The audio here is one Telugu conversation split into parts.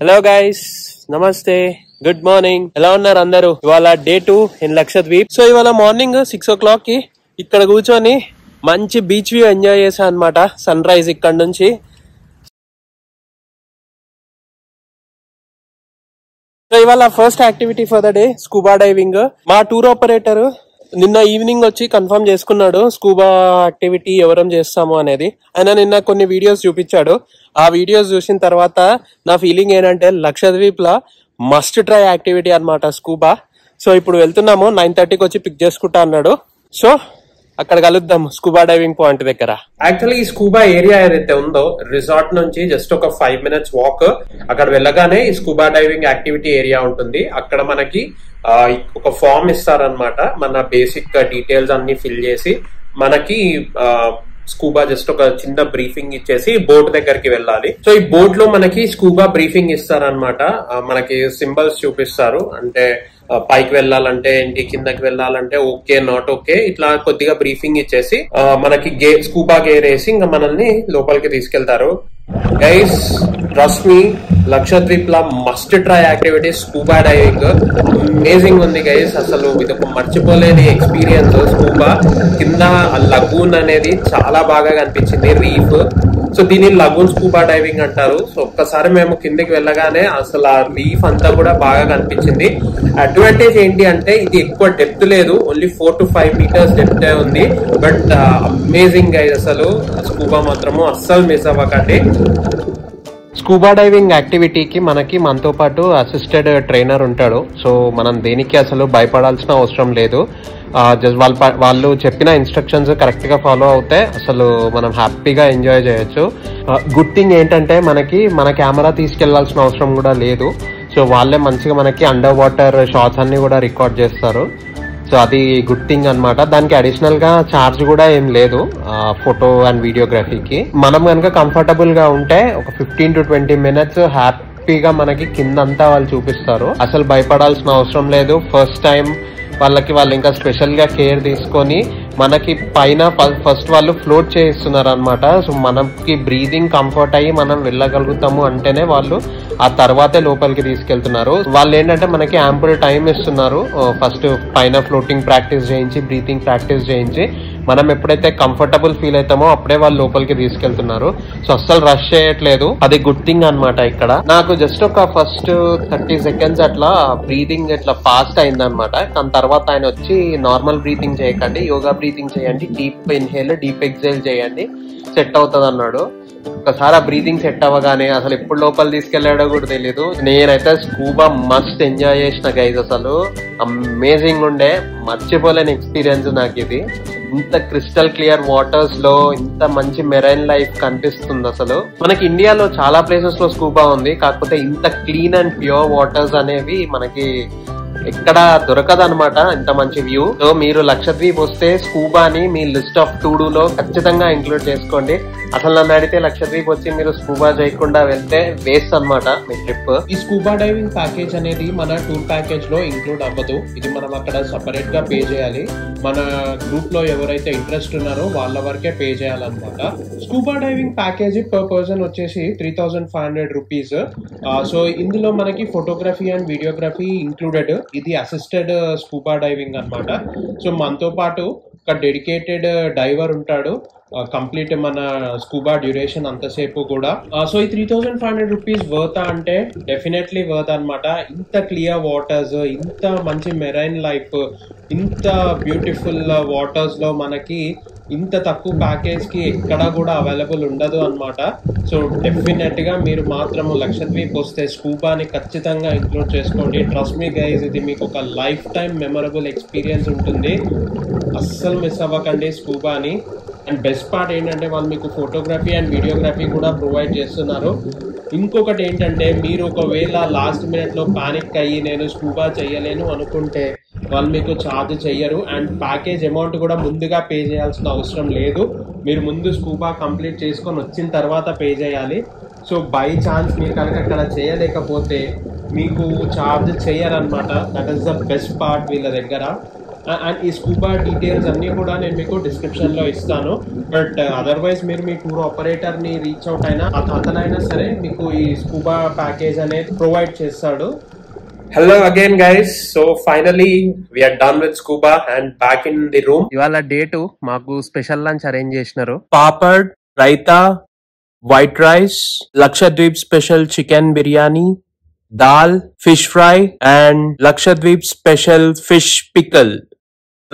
హలో గైస్, నమస్తే, గుడ్ మార్నింగ్. ఎలా ఉన్నారు అందరూ? ఇవాళ డే 2 ఇన్ లక్షద్వీప్. సో ఇవాళ మార్నింగ్ 6 o'clock కి ఇక్కడ కూర్చొని మంచి బీచ్ వ్యూ ఎంజాయ్ చేశా అనమాట. సన్ రైజ్ ఇక్కడ నుంచి. సో ఇవాళ first activity for the day scuba diving. మా టూర్ ఆపరేటర్ నిన్న ఈవినింగ్ వచ్చి కన్ఫర్మ్ చేసుకున్నాడు స్కూబా యాక్టివిటీ ఎవరం చేస్తాము అనేది. ఆయన నిన్న కొన్ని వీడియోస్ చూపించాడు. ఆ వీడియోస్ చూసిన తర్వాత నా ఫీలింగ్ ఏంటంటే లక్షద్వీప్ లా మస్ట్ ట్రై యాక్టివిటీ అనమాట స్కూబా. సో ఇప్పుడు వెళ్తున్నాము, 9:30కి వచ్చి పిక్ చేసుకుంటా అన్నాడు. సో అక్కడ కలుద్దాం స్కూబా డైవింగ్ పాయింట్ దగ్గర. యాక్చువల్లీ ఈ స్కూబా ఏరియా ఏదైతే ఉందో రిసార్ట్ నుంచి జస్ట్ ఒక 5 minutes వాక్. అక్కడ వెళ్ళగానే ఈ స్కూబా డైవింగ్ యాక్టివిటీ ఏరియా ఉంటుంది. అక్కడ మనకి ఒక ఫామ్ ఇస్తారనమాట. మన బేసిక్ డీటెయిల్స్ అన్ని ఫిల్ చేసి మనకి స్కూబా జస్ట్ ఒక చిన్న బ్రీఫింగ్ ఇచ్చేసి బోట్ దగ్గరికి వెళ్ళాలి. సో ఈ బోట్ లో మనకి స్కూబా బ్రీఫింగ్ ఇస్తారనమాట. మనకి సింబల్స్ చూపిస్తారు, అంటే పైకి వెళ్ళాలంటే ఏంటి, కిందకి వెళ్ళాలంటే ఓకే నాట్ ఓకే, ఇట్లా కొద్దిగా బ్రీఫింగ్ ఇచ్చేసి మనకి స్కూబా గేర్ వేసి ఇంకా మనల్ని లోపలికి తీసుకెళ్తారు. గైస్ ట్రస్ట్ మీ, లక్షద్వీప్ లా must try activity scuba diving. Amazing ఉంది గైస్, అసలు ఇది ఒక మర్చిపోలేని ఎక్స్పీరియన్స్. స్కూబా కింద లగూన్ అనేది చాలా బాగా కనిపించింది, రీఫ్. సో దీన్ని లగూన్ స్కూబా డైవింగ్ అంటారు. సో ఒక్కసారి మేము కిందకి వెళ్ళగానే అసలు ఆ రీఫ్ అంతా కూడా బాగా కనిపించింది. అడ్వాంటేజ్ ఏంటి అంటే ఇది ఎక్కువ డెప్త్ లేదు, ఓన్లీ 4 to 5 meters డెప్త్ ఉంది. బట్ అమేజింగ్ గైస్, అసలు స్కూబా మాత్రము అస్సలు మిస్ అవ్వకండి. స్కూబా డైవింగ్ యాక్టివిటీకి మనతో పాటు అసిస్టెడ్ ట్రైనర్ ఉంటాడు. సో మనం దేనికి అసలు భయపడాల్సిన అవసరం లేదు. జస్ట్ వాళ్ళు చెప్పిన ఇన్స్ట్రక్షన్స్ కరెక్ట్ గా ఫాలో అవుతే అసలు మనం హ్యాపీగా ఎంజాయ్ చేయొచ్చు. గుడ్ థింగ్ ఏంటంటే మన కెమెరా తీసుకెళ్లాల్సిన అవసరం కూడా లేదు. సో వాళ్ళే మంచిగా మనకి అండర్ వాటర్ షాట్స్ అన్ని కూడా రికార్డ్ చేస్తారు. సో అది గుడ్ థింగ్ అనమాట. దానికి అడిషనల్ గా ఛార్జ్ కూడా ఏం లేదు ఫోటో అండ్ వీడియోగ్రఫీకి. మనం కనుక కంఫర్టబుల్ గా ఉంటే ఒక 15 to 20 minutes హ్యాపీగా మనకి కిందంతా వాళ్ళు చూపిస్తారు. అసలు భయపడాల్సిన అవసరం లేదు. ఫస్ట్ టైం వాళ్ళు ఇంకా స్పెషల్ గా కేర్ తీసుకొని మనకి పైన ఫస్ట్ వాళ్ళు ఫ్లోట్ చేయిస్తున్నారు అనమాట. సో మనకి బ్రీదింగ్ కంఫర్ట్ అయ్యి మనం వెళ్ళగలుగుతాము అంటేనే వాళ్ళు ఆ తర్వాతే లోపలికి తీసుకెళ్తున్నారు. వాళ్ళు ఏంటంటే మనకి యాంపుల్ టైం ఇస్తున్నారు. ఫస్ట్ పైన ఫ్లోటింగ్ ప్రాక్టీస్ చేయించి, బ్రీతింగ్ ప్రాక్టీస్ చేయించి, మనం ఎప్పుడైతే కంఫర్టబుల్ ఫీల్ అవుతామో అప్పుడే వాళ్ళు లోపలికి తీసుకెళ్తున్నారు. సో అస్సలు రష్ చేయట్లేదు, అది గుడ్ థింగ్ అనమాట. ఇక్కడ నాకు జస్ట్ ఒక ఫస్ట్ 30 seconds అట్లా బ్రీతింగ్ ఇట్లా ఫాస్ట్ అయిందనమాట. దాని తర్వాత ఆయన వచ్చి నార్మల్ బ్రీతింగ్ చేయకండి, యోగా బ్రీతింగ్ చేయండి, డీప్ ఇన్హేల్ డీప్ ఎక్సేల్ చేయండి, సెట్ అవుతుంది అన్నాడు. ఒకసారి ఆ బ్రీతింగ్ సెట్ అవ్వగానే అసలు ఎప్పుడు లోపల తీసుకెళ్లాడో కూడా తెలీదు. నేనైతే స్కూబా మస్ట్ ఎంజాయ్ చేసిన గైజ్, అసలు అమేజింగ్ ఉండే, మర్చిపోలేని ఎక్స్పీరియన్స్ నాకు ఇది. ఇంత క్రిస్టల్ క్లియర్ వాటర్స్ లో ఇంత మంచి మెరైన్ లైఫ్ కనిపిస్తుంది. అసలు మనకి ఇండియాలో చాలా ప్లేసెస్ లో స్కూబా ఉంది, కాకపోతే ఇంత క్లీన్ అండ్ ప్యూర్ వాటర్స్ అనేవి మనకి ఎక్కడ దొరకదు అనమాట, ఇంత మంచి వ్యూ. సో మీరు లక్షద్వీప్ వస్తే స్కూబాని మీ లిస్ట్ ఆఫ్ టు డూ లో ఖచ్చితంగా ఇంక్లూడ్ చేసుకోండి. అసలు నన్ను అడిగితే లక్షద్వీప్ వచ్చి మీరు స్కూబా చేయకుండా వెళ్తే వేస్ట్ అనమాట మీ ట్రిప్. ఈ స్కూబా డైవింగ్ ప్యాకేజ్ అనేది మన టూర్ ప్యాకేజ్ లో ఇంక్లూడ్ అవ్వదు. ఇది మనం అక్కడ సపరేట్ గా పే చేయాలి. మన గ్రూప్ లో ఎవరైతే ఇంట్రెస్ట్ ఉన్నారో వాళ్ళ వరకే పే చేయాలన్నమాట. Scuba diving package per person వచ్చేసి 3,500 rupees. సో ఇందులో మనకి ఫోటోగ్రఫీ అండ్ వీడియోగ్రఫీ ఇంక్లూడెడ్. ఇది అసిస్టెడ్ స్కూబా డైవింగ్ అన్నమాట. సో మనతో పాటు ఒక డెడికేటెడ్ డైవర్ ఉంటాడు కంప్లీట్ మన స్కూబా డ్యూరేషన్ అంతసేపు కూడా. సో ఈ 3,500 rupees వర్త్ అంటే డెఫినెట్లీ వర్త్ అనమాట. ఇంత క్లియర్ వాటర్స్, ఇంత మంచి మెరైన్ లైఫ్, ఇంత బ్యూటిఫుల్ వాటర్స్ లో మనకి ఇంత తక్కువ ప్యాకేజ్ కి ఎక్కడా కూడా అవైలబుల్ ఉండదు అనమాట. సో డెఫినెట్ గా మీరు మాత్రము లక్షద్వీప్ వస్తే స్కూబాని ఖచ్చితంగా ఇంక్లూడ్ చేసుకోండి. ట్రస్ట్ మీ గైజ్, ఇది మీకు ఒక లైఫ్ టైం మెమరబుల్ ఎక్స్పీరియన్స్ ఉంటుంది. అస్సలు మిస్ అవ్వకండి స్కూబాని. అండ్ బెస్ట్ పార్ట్ ఏంటంటే వాళ్ళు మీకు ఫోటోగ్రఫీ అండ్ వీడియోగ్రఫీ కూడా ప్రొవైడ్ చేస్తున్నారు. ఇంకొకటి ఏంటంటే మీరు ఒకవేళ లాస్ట్ మినిట్లో పానిక్ అయ్యి నేను స్కూబా చేయలేను అనుకుంటే వాళ్ళు మీకు ఛార్జ్ చెయ్యరు. అండ్ ప్యాకేజ్ అమౌంట్ కూడా ముందుగా పే చేయాల్సిన అవసరం లేదు. మీరు ముందు స్కూబా కంప్లీట్ చేసుకొని వచ్చిన తర్వాత పే చేయాలి. సో బై ఛాన్స్ మీరు కనుక అక్కడ చేయలేకపోతే మీకు ఛార్జ్ చెయ్యరనమాట. That is the best part వీళ్ళ దగ్గర. అండ్ ఈ స్కూబా డీటెయిల్స్ అన్నీ కూడా నేను మీకు డిస్క్రిప్షన్లో ఇస్తాను. బట్ అదర్వైజ్ మీరు మీ టూర్ ఆపరేటర్ని రీచ్ అవుట్ అయినా అతనైనా సరే మీకు ఈ స్కూబా ప్యాకేజ్ అనేది ప్రొవైడ్ చేస్తాడు. Hello again guys, so finally we are done with scuba and back in the room. ఇవాళ డే 2 మాకు స్పెషల్ లంచ్ అరేంజ్ చేసినారు. Papad, raita, white rice, Lakshadweep special chicken biryani, dal, fish fry and Lakshadweep special fish pickle.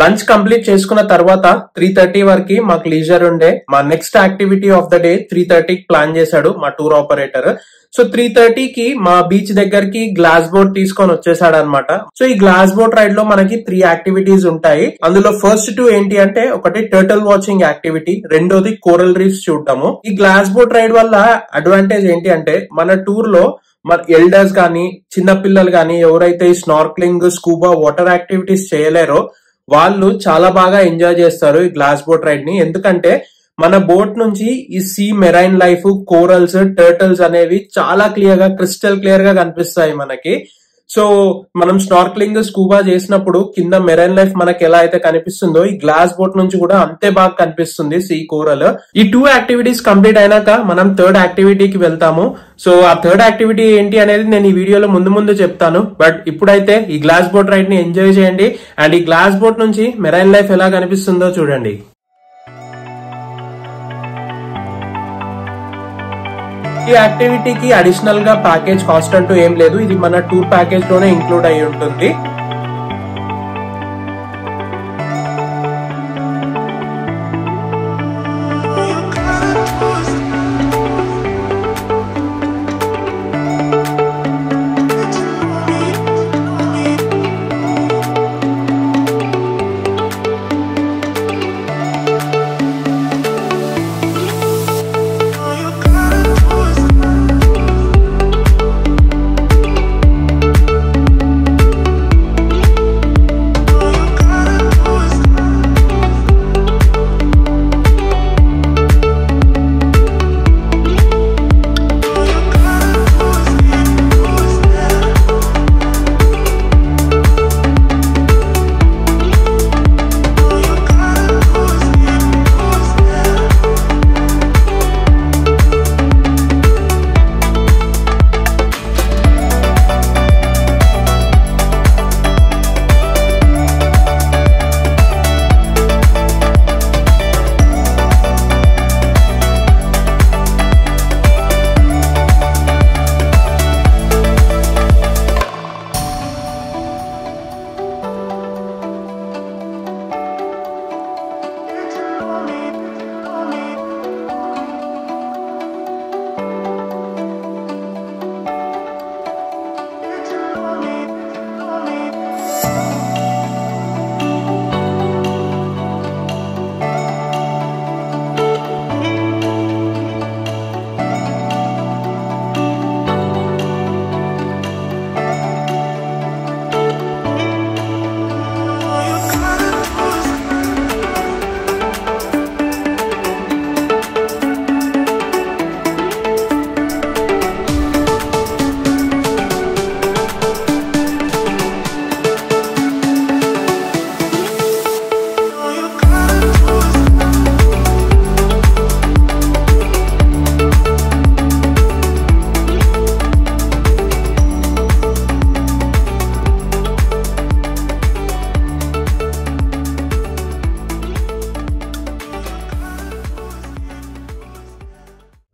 Lunch complete చేసుకున్న తర్వాత 3:30 వరకు మాకు లీజర్ ఉండే. మా next activity of the day 3:30 plan చేశాడు మా టూర్ ఆపరేటర్. సో 3:30 మా బీచ్ దగ్గరికి గ్లాస్ బోట్ తీసుకొని వచ్చేసాడు అనమాట. సో ఈ గ్లాస్ బోట్ రైడ్ లో మనకి 3 యాక్టివిటీస్ ఉంటాయి. అందులో ఫస్ట్ 2 ఏంటి అంటే, ఒకటి టర్టిల్ వాచింగ్ యాక్టివిటీ, రెండోది కోరల్ రీఫ్స్ చూడటము. ఈ గ్లాస్ బోట్ రైడ్ వల్ల అడ్వాంటేజ్ ఏంటి అంటే, మన టూర్ లో మన ఎల్డర్స్ గానీ చిన్న పిల్లలు గానీ ఎవరైతే ఈ స్నార్క్లింగ్, స్కూబా, వాటర్ యాక్టివిటీస్ చేయలేరో వాళ్ళు చాలా బాగా ఎంజాయ్ చేస్తారు ఈ గ్లాస్ బోట్ రైడ్ ని. ఎందుకంటే మన బోట్ నుంచి ఈ sea marine life, corals, turtles అనేవి చాలా క్లియర్ గా, క్రిస్టల్ క్లియర్ గా కనిపిస్తాయి మనకి. సో మనం స్నార్క్లింగ్, స్కూబా చేసినప్పుడు కింద మెరైన్ లైఫ్ మనకి ఎలా అయితే కనిపిస్తుందో ఈ గ్లాస్ బోట్ నుంచి కూడా అంతే బాగా కనిపిస్తుంది సీ కోరల్. ఈ 2 యాక్టివిటీస్ కంప్లీట్ అయినాక మనం 3rd యాక్టివిటీకి వెళ్తాము. సో ఆ 3rd యాక్టివిటీ ఏంటి అనేది నేను ఈ వీడియోలో ముందు చెప్తాను. బట్ ఇప్పుడైతే ఈ గ్లాస్ బోట్ రైడ్ ని ఎంజాయ్ చేయండి అండ్ ఈ గ్లాస్ బోట్ నుంచి మెరైన్ లైఫ్ ఎలా కనిపిస్తుందో చూడండి. ఈ యాక్టివిటీకి అడిషనల్ గా ప్యాకేజ్ కాస్ట్ అంటూ ఏం లేదు. ఇది మన టూర్ ప్యాకేజ్ లోనే ఇంక్లూడ్ అయి ఉంటుంది.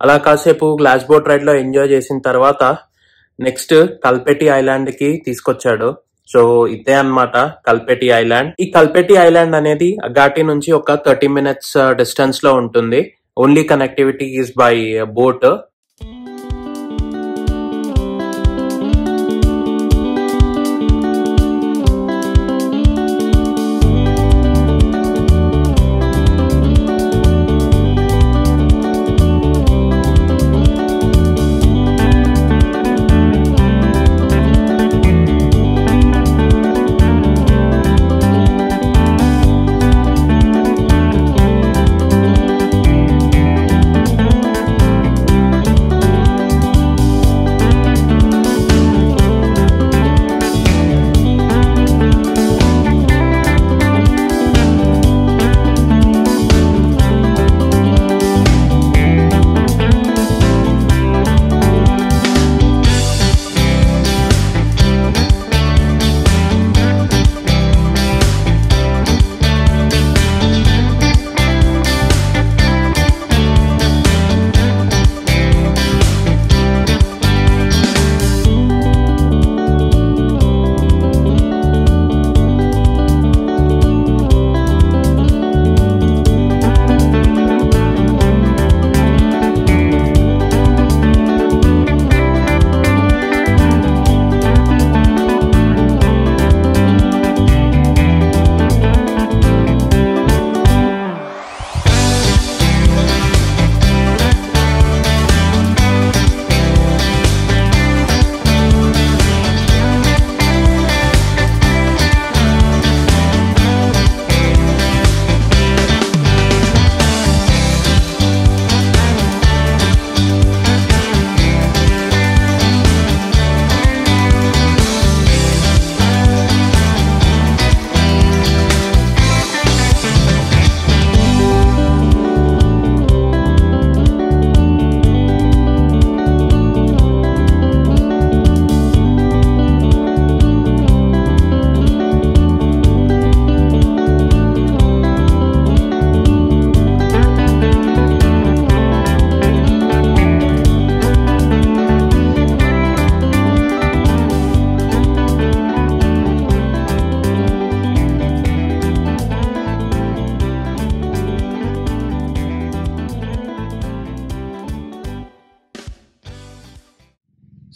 అలా కాసేపు గ్లాస్ బోట్ రైడ్ లో ఎంజాయ్ చేసిన తర్వాత నెక్స్ట్ కల్పెటి ఐలాండ్ కి తీసుకొచ్చాడు. సో ఇదే అన్నమాట కల్పెటి ఐలాండ్. ఈ కల్పెటి ఐలాండ్ అనేది అగాటి నుంచి ఒక 30 minutes డిస్టెన్స్ లో ఉంటుంది. Only connectivity is by boat.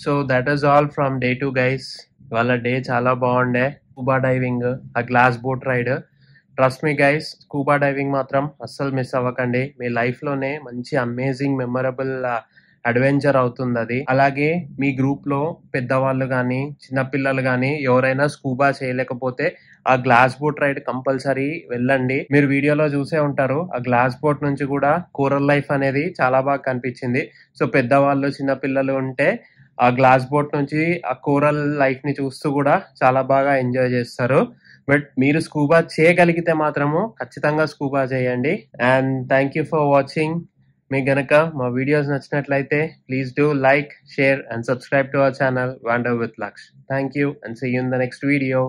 So that is all from day 2 guys. వాళ్ళ డే చాలా బాగుండే. స్కూబా డైవింగ్, ఆ glass boat ride. Trust me guys, scuba diving మాత్రం అస్సలు మిస్ అవ్వకండి. మీ లైఫ్ లోనే మంచి అమేజింగ్ మెమరబుల్ అడ్వెంచర్ అవుతుంది అది. అలాగే మీ గ్రూప్ లో పెద్దవాళ్ళు గాని చిన్నపిల్లలు గాని ఎవరైనా స్కూబా చేయలేకపోతే ఆ గ్లాస్ బోట్ రైడ్ కంపల్సరీ వెళ్ళండి. మీరు వీడియోలో చూసే ఉంటారు, ఆ గ్లాస్ బోట్ నుంచి కూడా కోరల్ లైఫ్ అనేది చాలా బాగా కనిపించింది. సో పెద్దవాళ్ళు చిన్నపిల్లలు ఉంటే ఆ గ్లాస్ బోట్ నుంచి ఆ కోరల్ లైఫ్ ని చూస్తూ కూడా చాలా బాగా ఎంజాయ్ చేస్తారు. బట్ మీరు స్కూబా చేయగలిగితే మాత్రము ఖచ్చితంగా స్కూబా చేయండి. And thank you for watching. మీకు గనక మా వీడియోస్ నచ్చినట్లయితే please do like, share and subscribe to our channel wander with Laksh. Thank you and see you in the next video.